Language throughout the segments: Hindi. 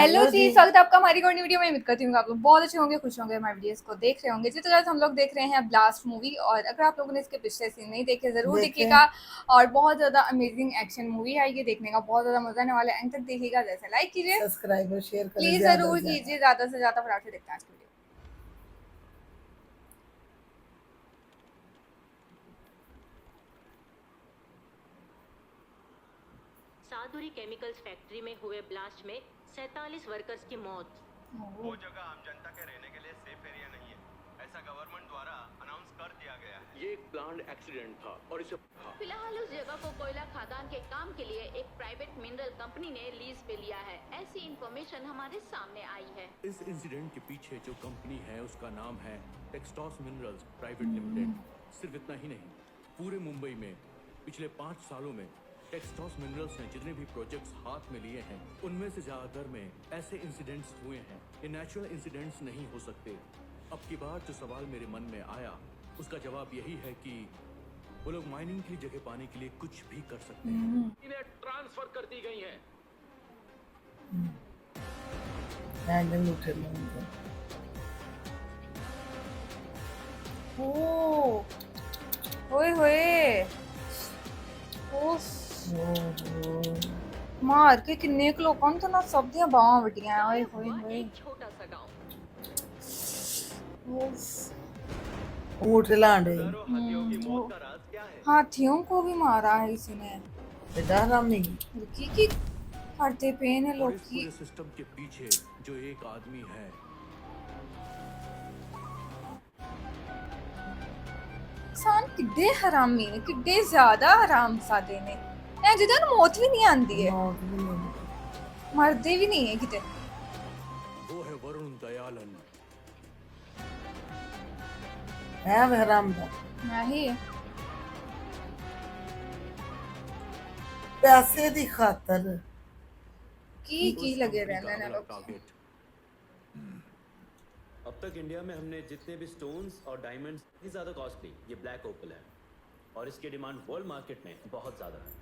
हेलो हेलो जी, जी। स्वागत है आपका हमारी एक और नई वीडियो में। उम्मीद करती हूँ कि आप लोग बहुत अच्छे होंगे, खुश होंगे, हमारी वीडियोस को देख रहे होंगे। जी, तो आज हम लोग देख रहे हैं ब्लास्ट मूवी, और अगर आप लोगों ने इसके पिछले सीन नहीं देखे ज़रूर देखें। देखिएगा। और बहुत ज़्यादा अमेजिंग एक्शन मूवी है, ये देखने का बहुत ज़्यादा मजा आने वाला है। एंड तक देखिएगा, जैसे लाइक कीजिए, सब्सक्राइब और शेयर करें प्लीज़ ज्यादा ज़रूर से ज्यादा। कीजिए, ज़्यादा से ज़्यादा फटाफट से देखते हैं आज की वीडियो। सादुरी केमिकल्स फैक्ट्री में हुए ब्लास्ट में 47 वर्कर्स की मौत। वो जगह आम जनता के रहने के लिए सेफ एरिया नहीं है, ऐसा गवर्नमेंट द्वारा अनाउंस कर दिया गया है। ये एक प्लान्ड एक्सीडेंट था और इसे फिलहाल उस जगह को कोयला खदान के काम के लिए एक प्राइवेट मिनरल कंपनी ने लीज पे लिया है, ऐसी इंफॉर्मेशन हमारे सामने आई है। इस इंसिडेंट के पीछे जो कंपनी है उसका नाम है टेक्सटॉस मिनरल्स प्राइवेट लिमिटेड। सिर्फ इतना ही नहीं, पूरे मुंबई में पिछले 5 सालों में टेक्सटॉस मिनरल्स ने जितने भी प्रोजेक्ट्स हाथ में लिए हैं उनमें से ज्यादातर में ऐसे इंसिडेंट्स हुए हैं। ये नेचुरल इंसिडेंट्स नहीं हो सकते। अब की बार जो सवाल मेरे मन में आया उसका जवाब यही है कि वो लोग माइनिंग की जगह पाने के लिए कुछ भी कर सकते हैं। इन्हें ट्रांसफर कर दी गई है। हैंडल उठे लोगों ओए होए, उफ, मार के किन्ने क लोकां नूं तां ना सब दियां बाहां वड्डियां। ओए होए होए, एक छोटा सा गांव। उफ। को उठे लांडे सर, वो हाथियों की मौत का राज क्या है? हाथियों को भी मारा है किसी ने। बेटा रामी की करते पे ने और लोग इस की। पूरे सिस्टम के पीछे जो एक आदमी है, इंसान किड्डे हरामी ने, किड्डे ज्यादा हरामजादे ने। ऐ जिदा मौत भी नहीं आंदी है, मौत भी नहीं मरदे भी नहीं है किते। वो है वरुण दयालन। है हराम दा नहीं पैसे दी खातर की उस लगे कंपनी का रहने ने अगला लोग। टारगेट अब तक इंडिया में हमने जितने भी स्टोन्स और डायमंड्स ही ज्यादा कॉस्टली ये ब्लैक ओपल है, और इसकी डिमांड वर्ल्ड मार्केट में बहुत ज्यादा है।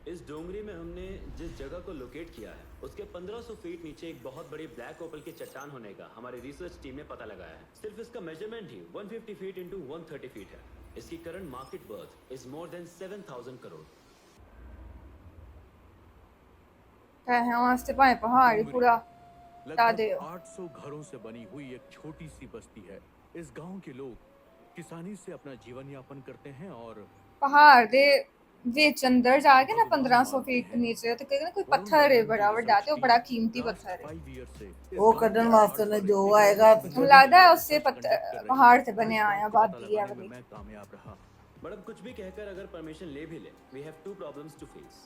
इस डोंगरी में हमने जिस जगह को लोकेट किया है उसके 1500 फीट नीचे एक बहुत बड़ी ब्लैक ओपल की चट्टान होने का हमारी रिसर्च टीम ने पता लगाया है। सिर्फ इसका मेजरमेंट ही 150 फीट इंटू 130 फीट है। इसकी current market worth is more than 7000 crore. पैसे वास्ते भाए पहाड़ ही पूरा टा लगभग दे। 800 घरों से बनी हुई एक छोटी सी बस्ती है। इस गांव के लोग किसानी से अपना जीवन यापन करते हैं और पहाड़ दे विच अंदर जाके ना 1500 फीट नीचे तो कहते कोई पत्थर है बड़ा बड़ा, ते वो बड़ा कीमती पत्थर है। वो कड्डन वास्ते ने जो आएगा तो मुझे लगता है उससे पहाड़ से बने आए आबादी है वाली। मैं कामयाब रहा। मैडम कुछ भी कहकर अगर परमिशन ले भी ले, we have 2 problems to face.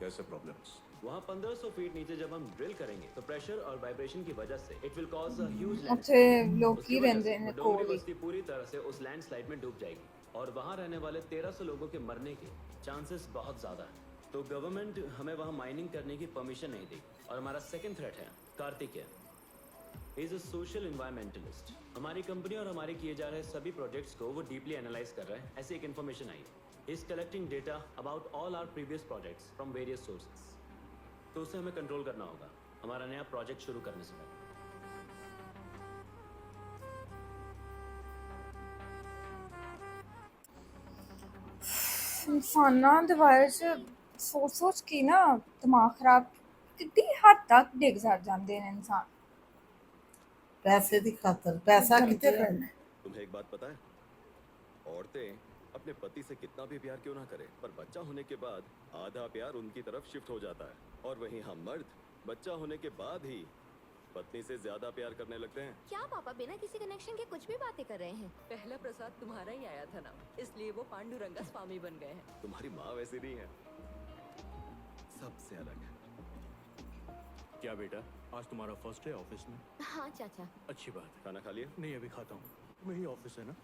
कैसे प्रॉब्लम्स? वहाँ 1500 फीट नीचे जब हम ड्रिल करेंगे तो प्रेशर और वाइब्रेशन की वजह से it will cause a huge ਉੱਥੇ ਲੋਕ ਕੀ ਰਹਿੰਦੇ ਨੇ डोंगरी कोल ही। बस्ती पूरी तरह से उस लैंडस्लाइड में डूब जाएगी, और वहाँ रहने वाले 1300 लोगों के मरने के चांसेस बहुत ज्यादा है। तो गवर्नमेंट हमें वहाँ माइनिंग करने की परमिशन नहीं दी। और हमारा सेकंड थ्रेट है Kartikeya. He is a social environmentalist. हमारी कंपनी और हमारे किए जा रहे सभी प्रोजेक्ट्स को वो डीपली एनालाइज कर रहा है, ऐसी एक इन्फॉर्मेशन आई। He is collecting data about all our previous projects from various sources. तो उसे हमें कंट्रोल करना होगा हमारा नया प्रोजेक्ट शुरू करने से पहले। इंसानां दे बारे च सोच सोच के ना दिमाग खराब कितनी हद तक डिग जाते हैं इंसान। पैसे दी खातर पैसा कितने करना है। तुम्हें एक बात पता है, औरतें अपने पति से कितना भी प्यार क्यों ना करें, पर बच्चा होने के बाद आधा प्यार उनकी तरफ शिफ्ट हो जाता है, और वहीं हम मर्द बच्चा होने के बाद ही पत्नी से ज्यादा प्यार करने लगते हैं। क्या पापा बिना किसी कनेक्शन के कुछ भी बातें कर रहे हैं? पहला प्रसाद तुम्हारा ही आया था ना, इसलिए वो पांडुरंगा स्वामी बन गए हैं। तुम्हारी माँ वैसी नहीं है, सबसे अलग है। क्या बेटा, आज तुम्हारा फर्स्ट डे ऑफिस में? हाँ चाचा। अच्छी बात है। खाना खा लिया? नहीं, अभी खाता हूँ। वही ऑफिस है ना?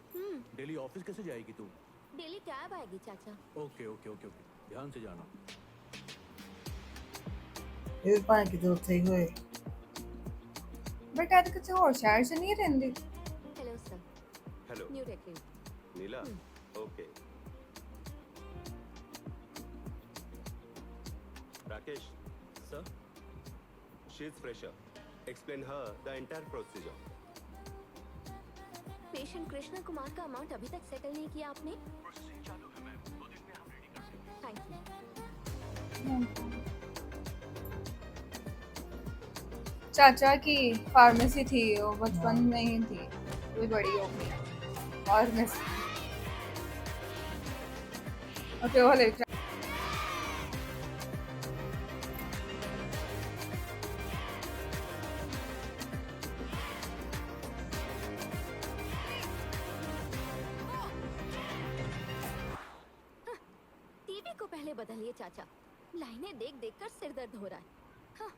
डेली ऑफिस कैसे जाएगी तू? डेली कैब आएगी चाचा। ओके ओके ओके ओके, ध्यान से जाना। ये पाए कि तो थे हुए बट आज किसी और शहर से नहीं रहती। Hello sir. Hello new recruit. Neela. Okay Rakesh, sir She is fresher. Explain her the entire procedure. Patient Krishna Kumar का अमाउंट अभी तक सेटल नहीं किया आपने? Thank you. चाचा की फार्मेसी थी, वो बचपन में ही थी, कोई बड़ी हो गई और मिस। ओके वो ले टीवी को पहले बदलिए चाचा, लाइनें देख देख कर सिर दर्द हो रहा है। हाँ,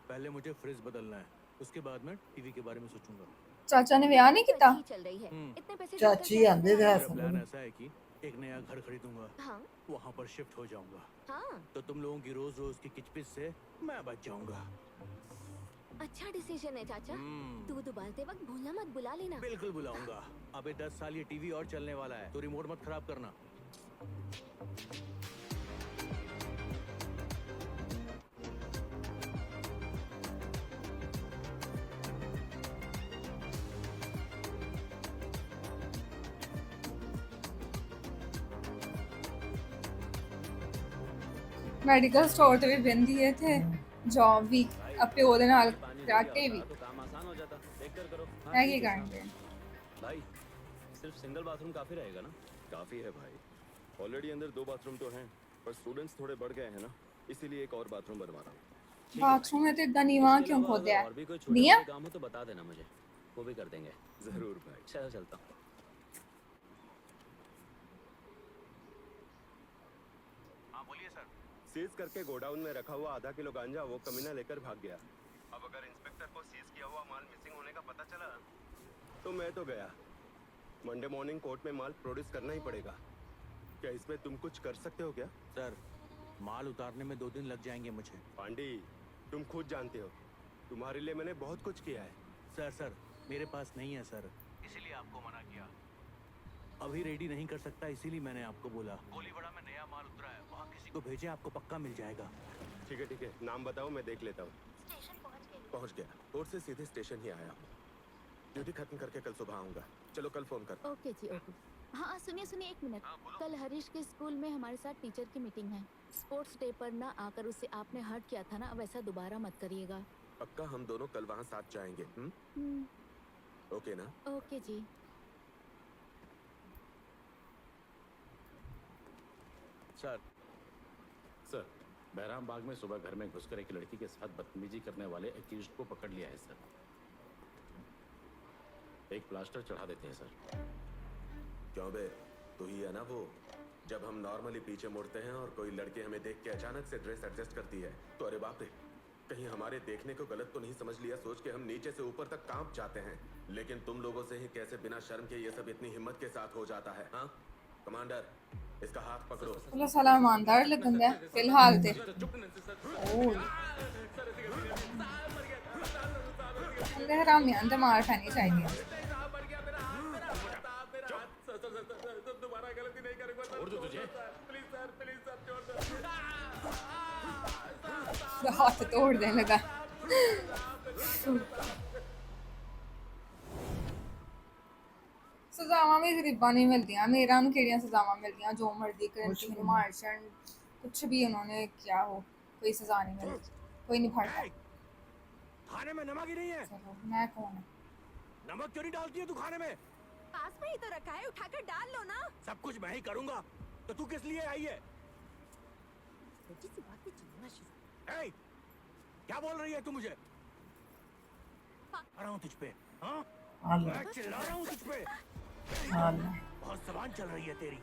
पहले मुझे फ्रिज बदलना है, उसके बाद मैं टीवी के बारे में सोचूंगा। चाचा ने ब्याह नहीं किया। सही चल रही है। इतने पैसे चाची जोड़कर आंदे थे क्या मेरा ऐसा प्लान बोलो। ऐसा है कि एक नया घर खरीदूंगा, हाँ वहाँ पर शिफ्ट हो जाऊंगा, हाँ, तो तुम लोगों की रोज रोज की किचपिच से मैं बच जाऊंगा। अच्छा डिसीजन है चाचा। हम्म, दूध उबालते वक्त भूलना मत, बुला लेना। बिल्कुल बुलाऊंगा। अबे 10 साल ये टीवी और चलने वाला है, तो रिमोट मत खराब करना। ਮੈਡੀਕਲ ਸਟੋਰ ਤੇ ਵੀ ਬੰਦੀ थे जॉब भी अपने ਉਹਦੇ ਨਾਲ ਕਰਾਟੇ ਵੀ तो काम आसान हो जाता। देख कर करो। है की करते भाई सिर्फ सिंगल बाथरूम काफी रहेगा ना? काफी है भाई। ऑलरेडी अंदर 2 बाथरूम तो हैं, पर स्टूडेंट्स थोड़े बढ़ गए हैं ना, इसीलिए एक और बाथरूम बनवा रहा हूँ। बाथरूम में तो इतना नीवा इसके क्यों अलावा खोदया अगर और भी कोई छोटे दिया मोटे काम हो तो बता देना मुझे, वो भी कर देंगे। जरूर भाई। चलो चलता हूँ। हाँ बोलिए सर। सीज करके गोडाउन में रखा हुआ आधा किलो गांजा वो कमीना लेकर भाग गया। अब अगर इंस्पेक्टर को सीज किया हुआ माल मिसिंग होने का पता चला तो मैं तो गया। मंडे मॉर्निंग कोर्ट में माल प्रोड्यूस करना ही पड़ेगा। क्या इसमें तुम कुछ कर सकते हो क्या? सर, माल उतारने में 2 दिन लग जाएंगे मुझे। पांडी, तुम खुद जानते हो तुम्हारे लिए मैंने बहुत कुछ किया है। सर मेरे पास नहीं है सर, इसीलिए आपको मना किया। अभी रेडी नहीं कर सकता, इसीलिए मैंने आपको बोला। गोलीबड़ा में नया माल उतरा है, वहाँ किसी को भेजे, आपको पक्का मिल जाएगा। ठीक है, नाम बताओ, मैं देख लेता हूँ। पहुँच गया। कोर्ट से सीधे स्टेशन ही आया हूँ। ड्यूटी खत्म करके कल सुबह आऊँगा। चलो कल फोन कर। ओके जी ओके। हाँ सुनिए सुनिए, एक मिनट। कल हरीश के स्कूल में हमारे साथ टीचर की मीटिंग है। स्पोर्ट्स डे पर ना आकर उससे आपने हर्ट किया था ना, वैसा दोबारा मत करिएगा। पक्का हम दोनों कल वहाँ साथ जाएंगे। ओके ना? ओके जी। सर, बहराम बाग में सुबह घर में घुसकर एक लड़की के साथ बदतमीजी करने वाले एक्यूज्ड को पकड़ लिया है सर। एक प्लास्टर चढ़ा देते हैं सर। क्यों बे, तू ही है ना वो? जब हम नॉर्मली पीछे मुड़ते हैं और कोई लड़की हमें देख के अचानक से ड्रेस एडजस्ट करती है तो अरे बाप रे, कहीं हमारे देखने को गलत तो नहीं समझ लिया, सोच के हम नीचे से ऊपर तक कांप जाते हैं। लेकिन तुम लोगों से ही कैसे बिना शर्म के ये सब इतनी हिम्मत के साथ हो जाता है? हाँ कमांडर, इसका हाथ पकड़ो। चलो साला ईमानदार लगन है फिलहाल ते हरामी अंदर मार खानी चाहिए। छोड़ दो तुझे। हाथ तोड़ दे लगा। सजावां भी गरीबां नहीं मिलदियां, मेरा उन केड़ियां सजावां मिलदियां, जो मर्जी करन मैनू मारछन, कुछ भी उन्होंने किया हो, कोई सजा नहीं मिलती, कोई नहीं फड़ता। खाने में नमक ही नहीं है। चलो मैं कौन है? नमक क्यों नहीं डालती है तू खाने में? पास में ही तो रखा है, उठाकर डाल लो ना। सब कुछ मैं ही करूंगा, तो तू किस लिए आई है? छोटी सी बात पे चिल्लाना शुरू। ए, क्या बोल रही है तू मुझे? आ रहा हूँ तुझ पे, हाँ? मैं चिल्ला रहा हूँ तुझ पे। बहुत जबान चल रही है तेरी।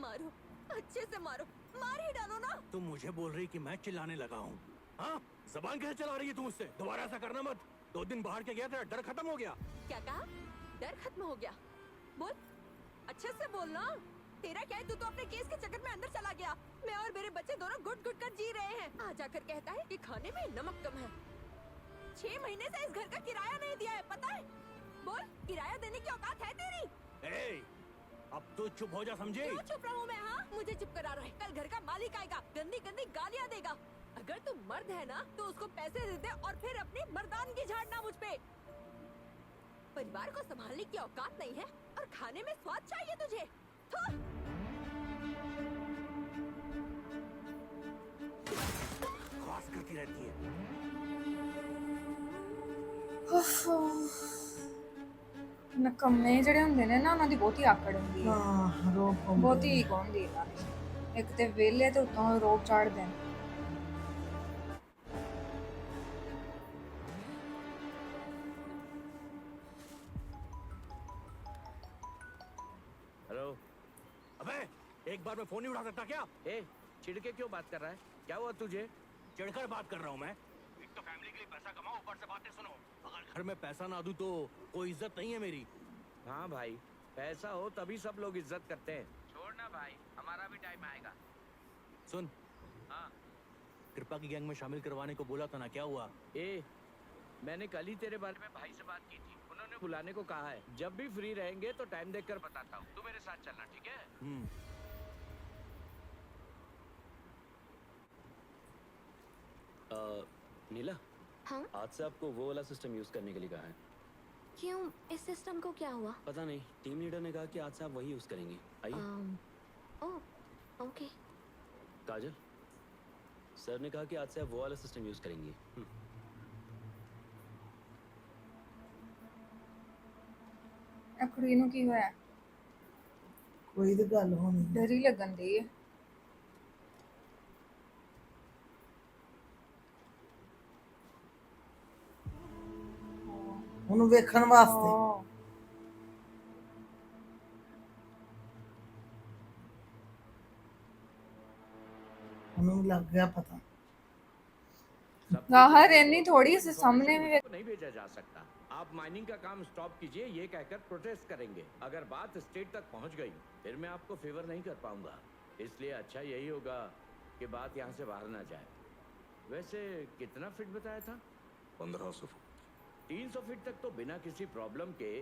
मारो, अच्छे से मारो, मार ही डालो ना। तुम मुझे बोल रही कि मैं चिल्लाने लगा हूँ, हाँ? जबान कैसे चला रही है तू मुझसे? दोबारा ऐसा करना मत। 2 दिन बाहर के गया था, डर खत्म हो गया। क्या कहा? डर खत्म हो गया? बोल, अच्छे से बोल ना। तेरा क्या है, तू तो अपने केस के चक्कर में अंदर चला गया। मैं और मेरे बच्चे दोनों घुट घुट कर जी रहे हैं। आ जाकर कहता है कि खाने में नमक कम है। 6 महीने से इस घर का किराया नहीं दिया है, पता है? बोल, किराया देने की औकात है तेरी? ए, अब तो चुप हो जा, समझे? क्यों चुप रहूं मैं? हाँ, मुझे चुप करा रहा है। कल घर का मालिक आएगा, गंदी गंदी गालियां देगा। अगर तू मर्द है ना तो उसको पैसे दे दे और फिर अपनी मर्दानगी झाड़ना मुझ पे। परिवार को संभालने की औकात नहीं है और खाने में स्वाद चाहिए तुझे। थू। खास करती रहती है। ਨਕੰਮੇ ਜਿਹੜੇ ਹੁੰਦੇ ਨੇ ਨਾ, ਉਹਨਾਂ ਦੀ ਬਹੁਤੀ ਆਕੜ ਹੁੰਦੀ ਹੈ, ਹਾਂ ਰੋਕ ਬਹੁਤੀ ਈਗੋ ਹੁੰਦੀ ਹੈ ਇਹਨਾਂ ਦੀ। ਇੱਕ ਤੇ ਵਿਹਲੇ ਤੇ ਉੱਤੋਂ ਰੋਬ ਚੜ੍ਹਦੇ ਨੇ। हेलो। अबे एक बार में फोन नहीं उठा सकता क्या? ए, चिढ़के क्यों बात कर रहा है? क्या हुआ तुझे? चिढ़कर बात कर रहा हूँ मैं। एक तो फैमिली के लिए पैसा कमाओ, ऊपर से बातें सुनो। अगर घर में पैसा ना दूं तो कोई इज्जत नहीं है मेरी। हाँ भाई, पैसा हो तभी सब लोग इज्जत करते हैं। छोड़ना भाई, हमारा भी टाइम आएगा। सुन, हाँ। कृपा की गैंग में शामिल करवाने को बोला था ना, क्या हुआ? ए, मैंने कल ही तेरे बारे में भाई से बात की थी। उन्होंने बुलाने को कहा है। जब भी फ्री रहेंगे तो टाइम देखकर बताता हूँ। तू मेरे साथ चलना, ठीक है? नीला, हाँ? आज से आपको वो वाला सिस्टम यूज करने के लिए कहा है। क्यों? इस सिस्टम को क्या हुआ? पता नहीं, टीम लीडर ने कहा कि आज से आप वही यूज करेंगे। आइए। ओह, ओके। काजल, सर ने कहा कि आज से आप वो वाला सिस्टम यूज करेंगी। ਇਹ ਕੁੜੀ ਨੂੰ ਕੀ ਹੋਇਆ? ਕੋਈ ਤੇ ਗੱਲ ਹੋਣੀ ਹੈ। ਡਰ ਹੀ ਲੱਗਣ ਦੀ ਹੈ। ਉਹਨੂੰ ਵੇਖਣ ਵਾਸਤੇ ਓ, ਉਹਨੂੰ ਲੱਗ ਗਿਆ ਪਤਾ। बाहर रहनी थोड़ी सी सामने में को नहीं भेजा जा सकता। आप माइनिंग का काम स्टॉप कीजिए, ये कहकर प्रोटेस्ट करेंगे। अगर बात स्टेट तक पहुंच गई फिर मैं आपको फेवर नहीं कर पाऊंगा। इसलिए अच्छा यही होगा कि बात यहाँ से बाहर ना जाए। वैसे कितना फीट बताया था? 1500 फुट। 300 फीट तक तो बिना किसी प्रॉब्लम के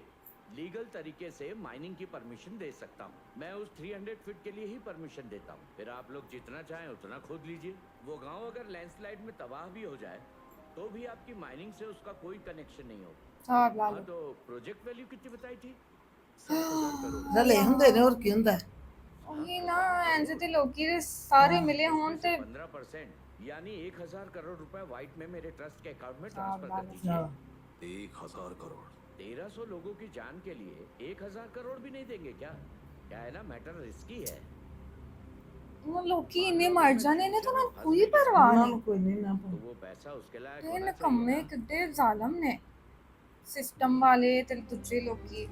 लीगल तरीके से माइनिंग की परमिशन दे सकता हूँ। मैं उस 300 फीट के लिए ही परमिशन देता हूँ। फिर आप लोग जितना चाहें उतना खोद लीजिए। वो गांव अगर लैंडस्लाइड में तबाह भी हो जाए तो भी आपकी माइनिंग से उसका कोई कनेक्शन नहीं होगा। साहब ला हाँ, लो। तो प्रोजेक्ट वैल्यू कितनी बताई थी? 7,000 करोड़। ਰਲੇ ਹੁੰਦੇ ਨੇ, ਹੋਰ ਕੀ ਹੁੰਦਾ ਹੈ? ਉਹੀ ਨਾ, ਇੰਜ ਤੇ ਲੋਕੀ ਦੇ ਸਾਰੇ ਮਿਲੇ ਹੋਣ ਤੇ 15% यानी 1,000 करोड़ रुपए व्हाइट में मेरे ट्रस्ट के अकाउंट में साहब ट्रांसफर कर लाल। दीजिए। ਹਾਂ 1000 करोड़। 1300 लोगों की जान के लिए 1,000 करोड़ भी नहीं देंगे क्या? क्या है ना, मैटर रिस्की है। ਉਹ ਲੋਕੀ ਇੰਨੇ ਮਰ ਜਾਣੇ ਨੇ ਤਾਂ ਉਹਨਾਂ ਨੂੰ ਕੋਈ ਪਰਵਾਹ ਉਹਨਾਂ ਨਹੀਂ। ਨੂੰ ਕੋਈ ਨਹੀਂ ਨਾ तो वो पैसा उसके लायक ਇਹ होना ਨਕੰਮੇ चाहिए। ਕਿੱਡੇ ਜ਼ਾਲਮ ਨੇ, ਸਿਸਟਮ ਵਾਲੇ ਤੇ ਦੂਜੇ ਲੋਕੀ।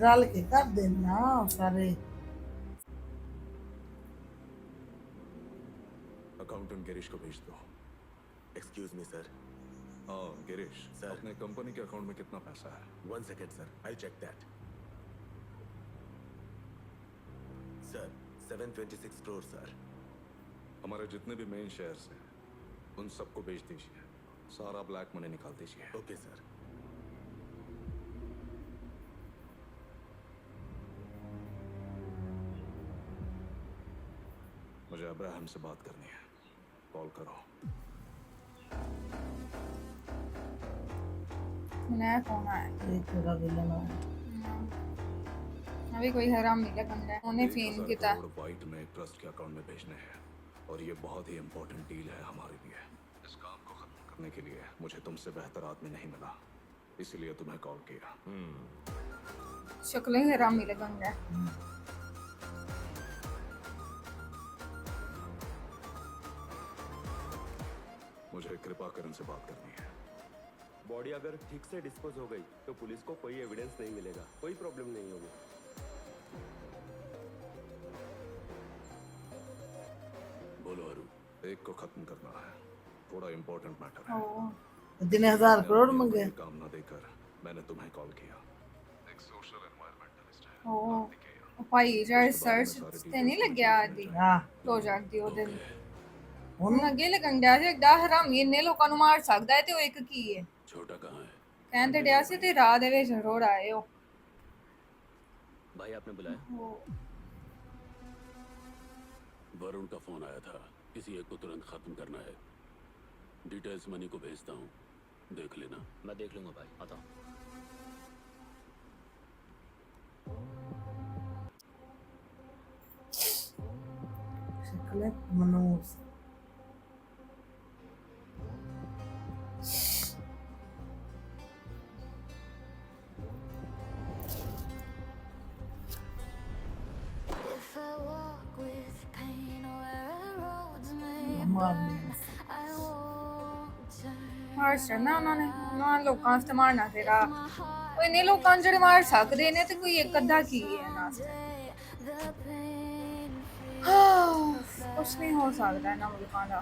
ਰਲ ਕੇ ਕਰਦੇ ਨਾ ਸਾਰੇ। अकाउंटेंट गिरीश को भेज दो। Excuse me sir. हाँ गिरीश, सर। अपने कंपनी के अकाउंट में कितना पैसा है? 1 second sir, I check that. Sir 726 crore sir. हमारे जितने भी मेन शेयर्स हैं उन सबको बेच दीजिए। सारा ब्लैक मनी निकाल दीजिए। Okay sir. मुझे अब्राहम से बात करनी है, कॉल करो। ਹੁਣ ਇਹ ਕੌਣ ਆਇਆ? ਇਹ ਤੇਰਾ ਵਿਲਨ ਆ। अभी कोई हराम नहीं लगन है, उन्हें 1,000 फीन किया। करोड़ वाइट में ट्रस्ट के अकाउंट में भेजने हैं और ये बहुत ही इम्पोर्टेंट डील है हमारे लिए। इस काम को खत्म करने के लिए मुझे तुमसे बेहतर आदमी नहीं मिला, इसीलिए तुम्हें कॉल किया। शक्लें ही हराम नहीं लगन है। मुझे कृपाकरण से बात करनी है। बॉडी अगर ठीक से डिस्पोज हो गई तो पुलिस को कोई एविडेंस नहीं मिलेगा, कोई प्रॉब्लम नहीं होगी। बोलो अरू, एक को खत्म करना है, थोड़ा इम्पोर्टेंट मैटर है। ओ, ਜਿਹਨੇ 1000 ਕਰੋੜ ਮੰਗੇ। कोई काम ना देकर मैंने तुम्हें कॉल किया। एक सोशल एनवायरमेंटलिस्ट है। ओ, भाई जा रिसर्च ते नहीं लग गया आदि ਹਾਂ प्रोजेक्ट दी ओदे ਹੁਣ ਹੁਣ ਅੱਗੇ ਲੱਗਣ ਡਿਆ ਸੀ ਏਡਾ ਹਰਾਮੀ ਇੰਨੇ ਲੋਕਾਂ ਨੂੰ ਮਾਰ ਸਕਦਾ ਹੈ ਤੇ ਉਹ ਇੱਕ ਕੀ ਹੈ? छोटा कहाँ है? ਕਹਿੰਦੇ ਡਿਆ ਸੀ ਤੇ ਰਾਹ ਦੇ ਵਿੱਚ ਰੋੜ ਆਏ ਹੋ। भाई आपने बुलाया? वो वरुण का फोन आया था, किसी एक को तुरंत खत्म करना है। डिटेल्स मनी को भेजता हूँ, देख लेना। मैं देख लूंगा भाई, आता हूँ। शक्ल मनोज ਮਾਰ ਛੱਡਣਾ ਉਹਨਾਂ ਨੇ, ਉਹਨਾਂ ਲੋਕਾਂ ਵਾਸਤੇ ਮਾਰਨਾ ਤੇਰਾ। ਉਹ ਇੰਨੇ ਲੋਕਾਂ ਨੂੰ ਜਿਹੜੇ ਮਾਰ ਸਕਦੇ ਨੇ ਤੇ ਕੋਈ ਇੱਕ ਅੱਧਾ ਕੀ ਹੈ ਇਹਨਾਂ कुछ नहीं हो सकता है ना मुल्कों का।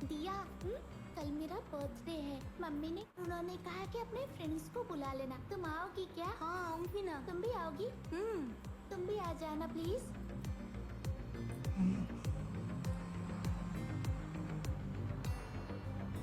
दिया, कल मेरा बर्थडे है। मम्मी ने उन्होंने कहा कि अपने फ्रेंड्स को बुला लेना। तुम आओगी क्या? हाँ आऊंगी ना। तुम भी आओगी? तुम भी आ जाना प्लीज।